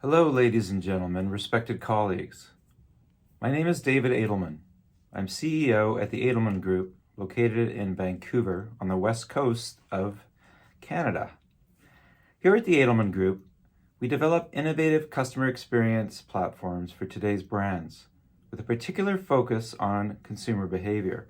Hello, ladies and gentlemen, respected colleagues. My name is David Adelman. I'm CEO at the Adelman Group, located in Vancouver on the west coast of Canada. Here at the Adelman Group, we develop innovative customer experience platforms for today's brands, with a particular focus on consumer behavior.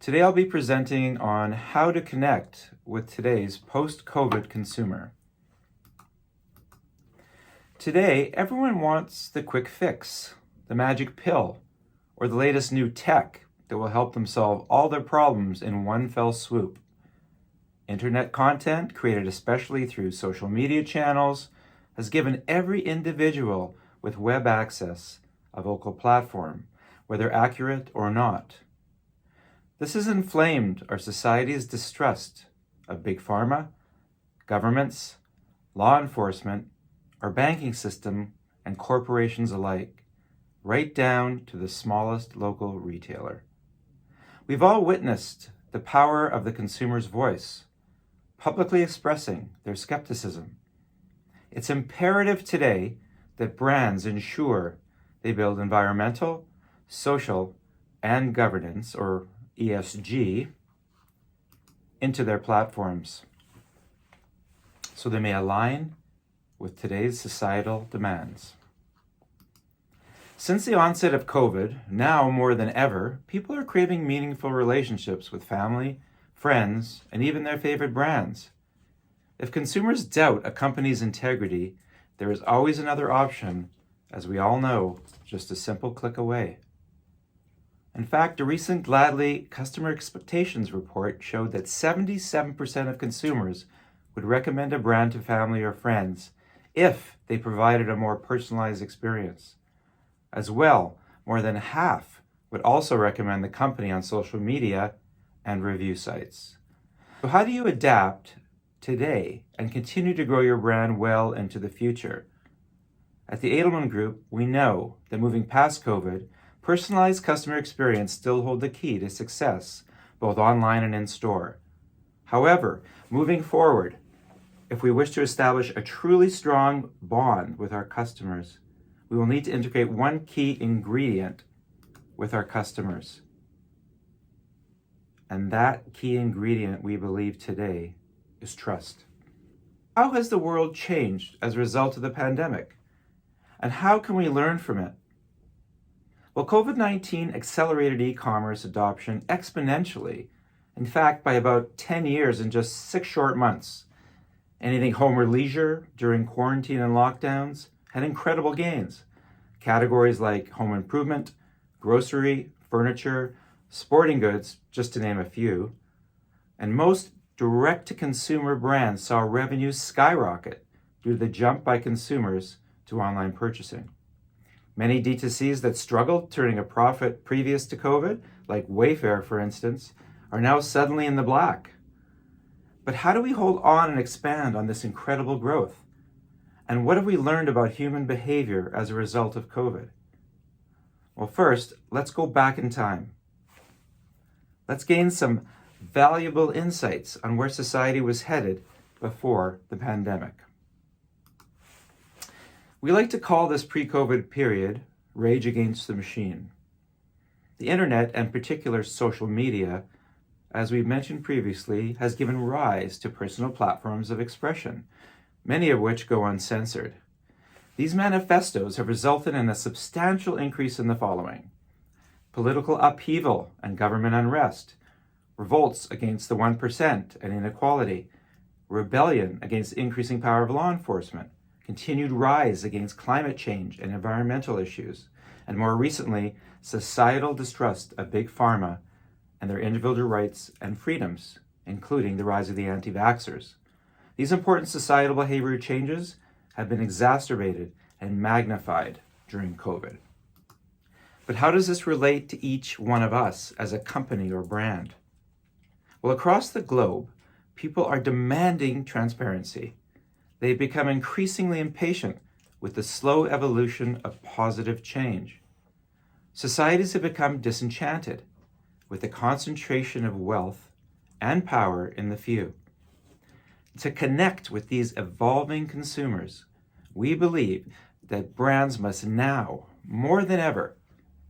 Today I'll be presenting on how to connect with today's post-COVID consumer. Today, everyone wants the quick fix, the magic pill, or the latest new tech that will help them solve all their problems in one fell swoop. Internet content, created especially through social media channels, has given every individual with web access a vocal platform, whether accurate or not. This has inflamed our society's distrust of big pharma, governments, law enforcement, our banking system, and corporations alike, right down to the smallest local retailer. We've all witnessed the power of the consumer's voice, publicly expressing their skepticism. It's imperative today that brands ensure they build environmental, social, and governance, or ESG, into their platforms so they may align with today's societal demands. Since the onset of COVID, now more than ever, people are craving meaningful relationships with family, friends, and even their favorite brands. If consumers doubt a company's integrity, there is always another option, as we all know, just a simple click away. In fact, a recent Gladly Customer Expectations report showed that 77% of consumers would recommend a brand to family or friends if they provided a more personalized experience. As well, more than half would also recommend the company on social media and review sites. So how do you adapt today and continue to grow your brand well into the future? At the Adelman Group, we know that moving past COVID, personalized customer experience still hold the key to success, both online and in store. However, moving forward, if we wish to establish a truly strong bond with our customers, we will need to integrate one key ingredient with our customers. And that key ingredient, we believe today, is trust. How has the world changed as a result of the pandemic? And how can we learn from it? Well, COVID-19 accelerated e-commerce adoption exponentially, in fact, by about 10 years in just 6 short months. Anything home or leisure during quarantine and lockdowns had incredible gains. Categories like home improvement, grocery, furniture, sporting goods, just to name a few. And most direct-to-consumer brands saw revenues skyrocket due to the jump by consumers to online purchasing. Many D2Cs that struggled turning a profit previous to COVID, like Wayfair for instance, are now suddenly in the black. But how do we hold on and expand on this incredible growth? And what have we learned about human behavior as a result of COVID? Well, first, let's go back in time. Let's gain some valuable insights on where society was headed before the pandemic. We like to call this pre-COVID period Rage Against the Machine. The internet, and particular social media, as we've mentioned previously, has given rise to personal platforms of expression, many of which go uncensored. These manifestos have resulted in a substantial increase in the following: political upheaval and government unrest, revolts against the 1% and inequality, rebellion against increasing power of law enforcement, continued rise against climate change and environmental issues, and more recently, societal distrust of big pharma and their individual rights and freedoms, including the rise of the anti-vaxxers. These important societal behavior changes have been exacerbated and magnified during COVID. But how does this relate to each one of us as a company or brand? Well, across the globe, people are demanding transparency. They've become increasingly impatient with the slow evolution of positive change. Societies have become disenchanted with the concentration of wealth and power in the few. To connect with these evolving consumers, We believe that brands must now, more than ever,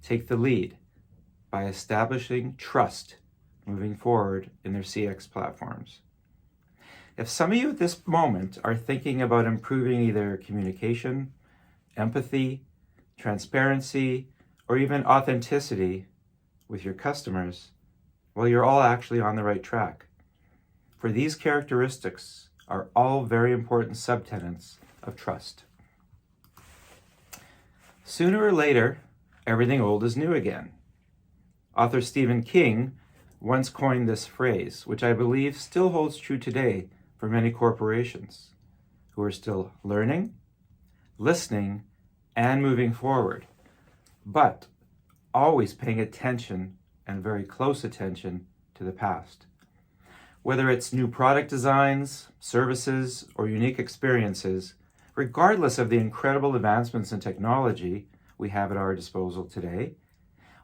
take the lead by establishing trust moving forward in their CX platforms. If some of you at this moment are thinking about improving either communication, empathy, transparency, or even authenticity with your customers, well, you're all actually on the right track. For these characteristics are all very important subtenants of trust. Sooner or later, everything old is new again. Author Stephen King once coined this phrase, which I believe still holds true today for many corporations who are still learning, listening, and moving forward, but always paying attention and very close attention to the past. Whether it's new product designs, services, or unique experiences, regardless of the incredible advancements in technology we have at our disposal today,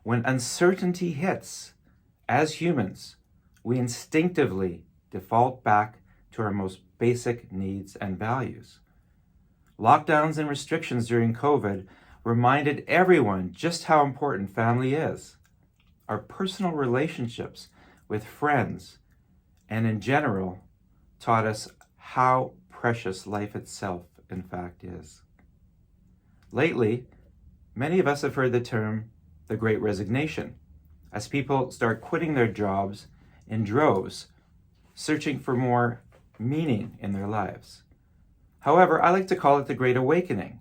when uncertainty hits, as humans, we instinctively default back to our most basic needs and values. Lockdowns and restrictions during COVID reminded everyone just how important family is. Our personal relationships with friends and in general taught us how precious life itself in fact is. Lately, many of us have heard the term the Great Resignation, as people start quitting their jobs in droves, searching for more meaning in their lives. However, I like to call it the Great Awakening,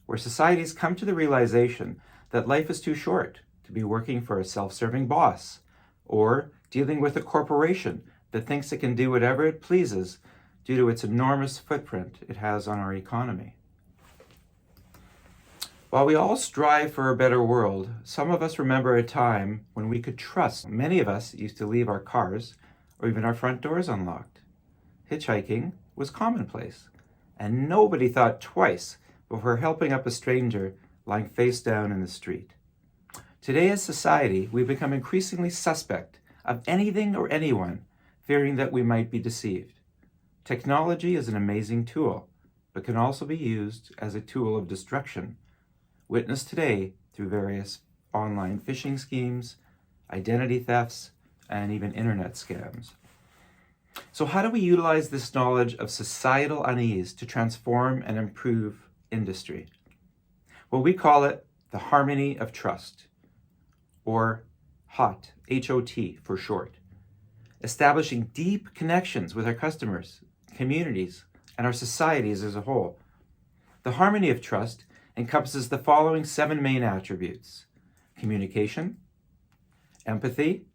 where societies come to the realization that life is too short to be working for a self-serving boss or dealing with a corporation that thinks it can do whatever it pleases due to its enormous footprint it has on our economy. While we all strive for a better world, some of us remember a time when we could trust. Many of us used to leave our cars or even our front doors unlocked. Hitchhiking was commonplace, and nobody thought twice before helping up a stranger lying face down in the street. Today as society, we've become increasingly suspect of anything or anyone, fearing that we might be deceived. Technology is an amazing tool, but can also be used as a tool of destruction, witnessed today through various online phishing schemes, identity thefts, and even internet scams. So how do we utilize this knowledge of societal unease to transform and improve industry? Well, we call it the harmony of trust, or H.O.T, H-O-T for short. Establishing deep connections with our customers, communities, and our societies as a whole. The harmony of trust encompasses the following 7 main attributes: communication, empathy,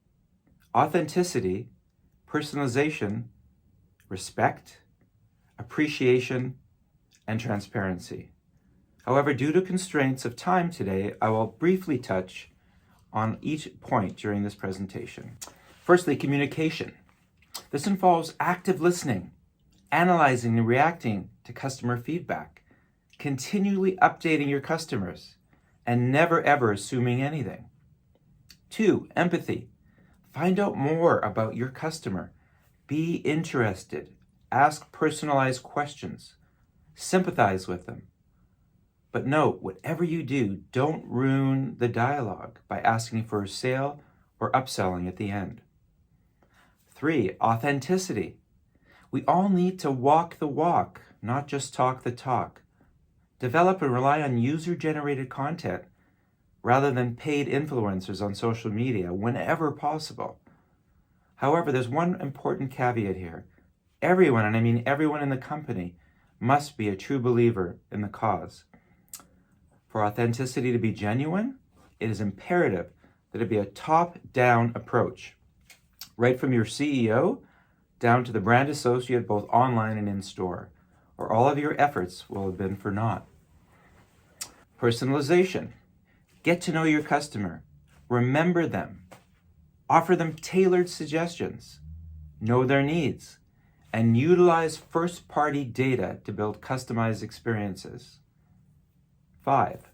authenticity, personalization, respect, appreciation, and transparency. However, due to constraints of time today, I will briefly touch on each point during this presentation. Firstly, communication. This involves active listening, analyzing and reacting to customer feedback, continually updating your customers, and never ever assuming anything. 2, empathy. Find out more about your customer. Be interested. Ask personalized questions. Sympathize with them. But note, whatever you do, don't ruin the dialogue by asking for a sale or upselling at the end. 3, authenticity. We all need to walk the walk, not just talk the talk. Develop and rely on user-generated content rather than paid influencers on social media whenever possible. However, there's one important caveat here. Everyone, and I mean everyone in the company, must be a true believer in the cause. For authenticity to be genuine, it is imperative that it be a top-down approach, right from your CEO down to the brand associate, both online and in-store, or all of your efforts will have been for naught. Personalization. Get to know your customer. Remember them. Offer them tailored suggestions. Know their needs. And utilize first-party data to build customized experiences. 5,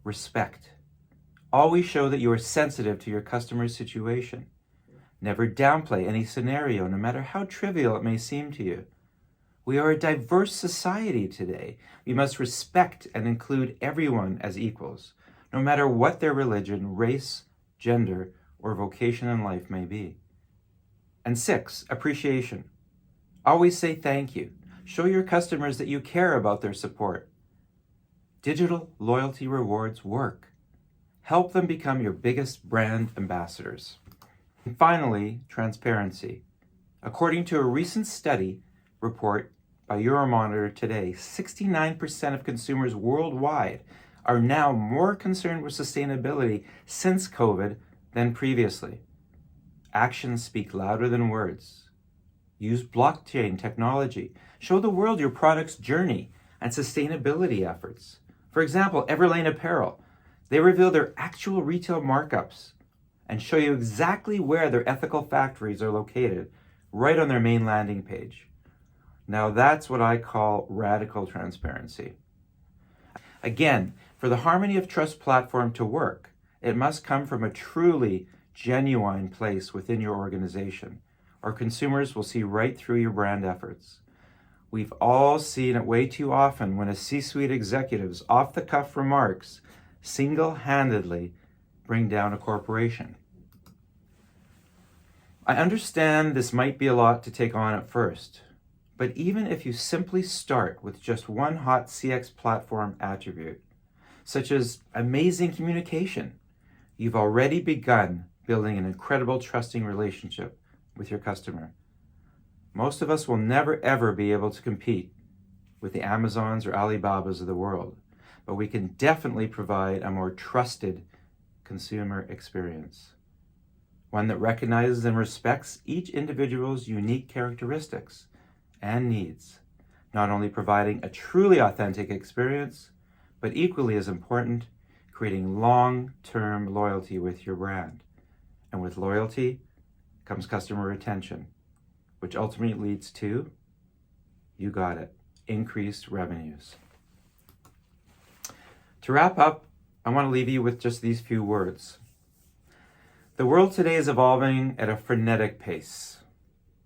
respect. Always show that you are sensitive to your customer's situation. Never downplay any scenario, no matter how trivial it may seem to you. We are a diverse society today. We must respect and include everyone as equals, no matter what their religion, race, gender, or vocation in life may be. And 6, appreciation. Always say thank you. Show your customers that you care about their support. Digital loyalty rewards work. Help them become your biggest brand ambassadors. And finally, transparency. According to a recent study report by Euromonitor today, 69% of consumers worldwide are now more concerned with sustainability since COVID than previously. Actions speak louder than words. Use blockchain technology. Show the world your product's journey and sustainability efforts. For example, Everlane Apparel. They reveal their actual retail markups and show you exactly where their ethical factories are located, right on their main landing page. Now that's what I call radical transparency. Again, for the Harmony of Trust platform to work, it must come from a truly genuine place within your organization, or consumers will see right through your brand efforts. We've all seen it way too often when a C-suite executive's off-the-cuff remarks single-handedly bring down a corporation. I understand this might be a lot to take on at first, but even if you simply start with just one hot CX platform attribute, such as amazing communication, you've already begun building an incredible trusting relationship with your customer. Most of us will never ever be able to compete with the Amazons or Alibabas of the world, but we can definitely provide a more trusted consumer experience, one that recognizes and respects each individual's unique characteristics and needs, not only providing a truly authentic experience, but equally as important, creating long-term loyalty with your brand. And with loyalty comes customer retention, which ultimately leads to, you got it, increased revenues. To wrap up, I want to leave you with just these few words. The world today is evolving at a frenetic pace.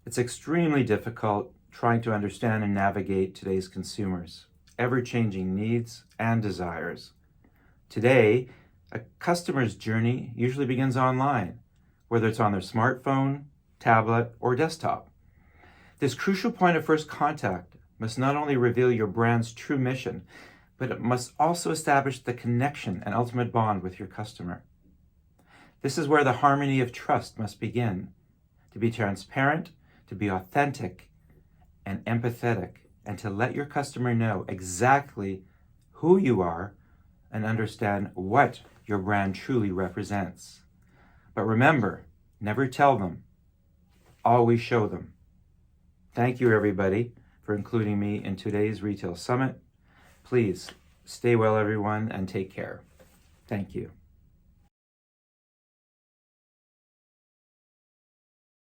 It's extremely difficult trying to understand and navigate today's consumers' ever-changing needs and desires. Today, a customer's journey usually begins online, whether it's on their smartphone, tablet, or desktop. This crucial point of first contact must not only reveal your brand's true mission, but it must also establish the connection and ultimate bond with your customer. This is where the harmony of trust must begin, to be transparent, to be authentic and empathetic, and to let your customer know exactly who you are and understand what your brand truly represents. But remember, never tell them, always show them. Thank you, everybody, for including me in today's Retail Summit. Please stay well, everyone, and take care. Thank you.